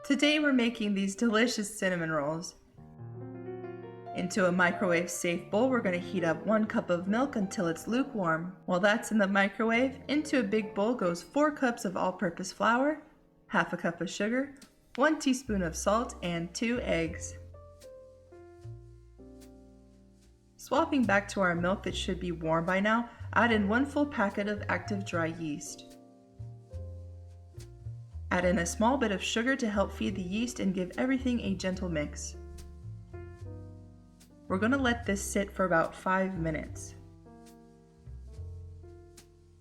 Today we're making these delicious cinnamon rolls. Into a microwave-safe bowl, we're going to heat up 1 cup of milk until it's lukewarm. While that's in the microwave, into a big bowl goes 4 cups of all-purpose flour, half a cup of sugar, 1 teaspoon of salt, and 2 eggs. Swapping back to our milk that should be warm by now, add in 1 full packet of active dry yeast. Add in a small bit of sugar to help feed the yeast and give everything a gentle mix. We're going to let this sit for about 5 minutes.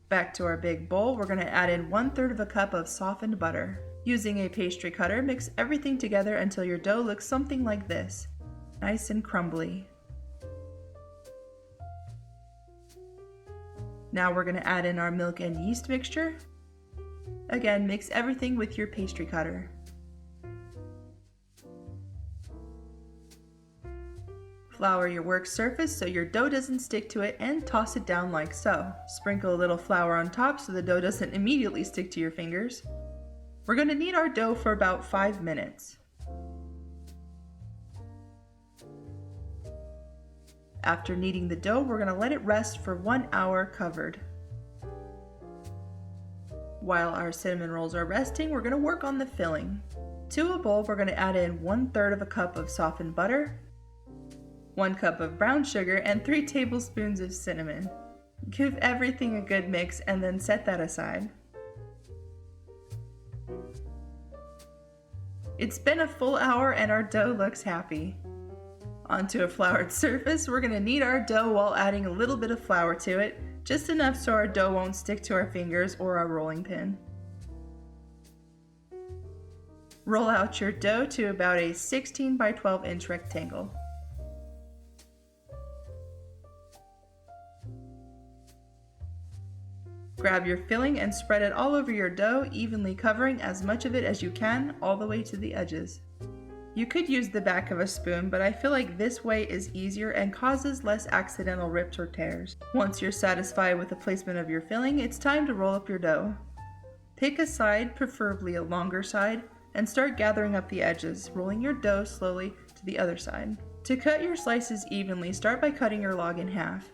Back to our big bowl, we're going to add in 1/3 of a cup of softened butter. Using a pastry cutter, mix everything together until your dough looks something like this, nice and crumbly. Now we're going to add in our milk and yeast mixture. Again, mix everything with your pastry cutter. Flour your work surface so your dough doesn't stick to it and toss it down like so. Sprinkle a little flour on top so the dough doesn't immediately stick to your fingers. We're going to knead our dough for about 5 minutes. After kneading the dough, we're going to let it rest for 1 hour covered. While our cinnamon rolls are resting, we're going to work on the filling. To a bowl, we're going to add in 1/3 of a cup of softened butter, 1 cup of brown sugar, and 3 tablespoons of cinnamon. Give everything a good mix and then set that aside. It's been a full hour and our dough looks happy. Onto a floured surface, we're going to knead our dough while adding a little bit of flour to it, just enough so our dough won't stick to our fingers or our rolling pin. Roll out your dough to about a 16 by 12 inch rectangle. Grab your filling and spread it all over your dough, evenly covering as much of it as you can all the way to the edges. You could use the back of a spoon, but I feel like this way is easier and causes less accidental rips or tears. Once you're satisfied with the placement of your filling, it's time to roll up your dough. Pick a side, preferably a longer side, and start gathering up the edges, rolling your dough slowly to the other side. To cut your slices evenly, start by cutting your log in half.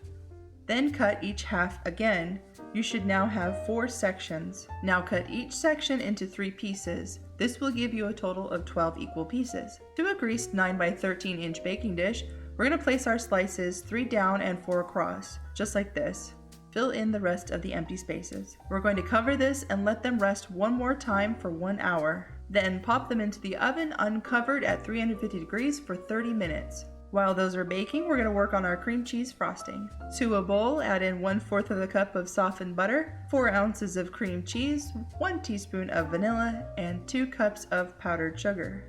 Then cut each half again. You should now have 4 sections. Now cut each section into 3 pieces. This will give you a total of 12 equal pieces. To a greased 9 by 13 inch baking dish, we're going to place our slices 3 down and 4 across, just like this. Fill in the rest of the empty spaces. We're going to cover this and let them rest one more time for 1 hour. Then pop them into the oven uncovered at 350 degrees for 30 minutes. While those are baking, we're going to work on our cream cheese frosting. To a bowl, add in 1/4 of a cup of softened butter, 4 ounces of cream cheese, 1 teaspoon of vanilla, and 2 cups of powdered sugar.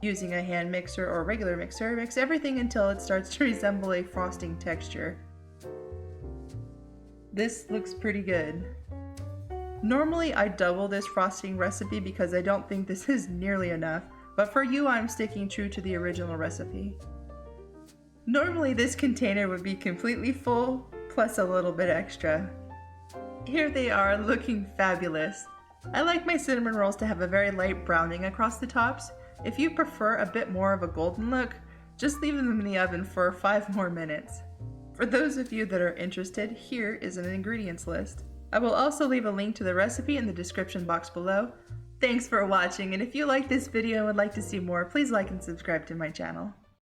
Using a hand mixer or regular mixer, mix everything until it starts to resemble a frosting texture. This looks pretty good. Normally I double this frosting recipe because I don't think this is nearly enough. But for you, I'm sticking true to the original recipe. Normally this container would be completely full, plus a little bit extra. Here they are, looking fabulous. I like my cinnamon rolls to have a very light browning across the tops. If you prefer a bit more of a golden look, just leave them in the oven for 5 more minutes. For those of you that are interested, here is an ingredients list. I will also leave a link to the recipe in the description box below. Thanks for watching, and if you like this video and would like to see more, please like and subscribe to my channel.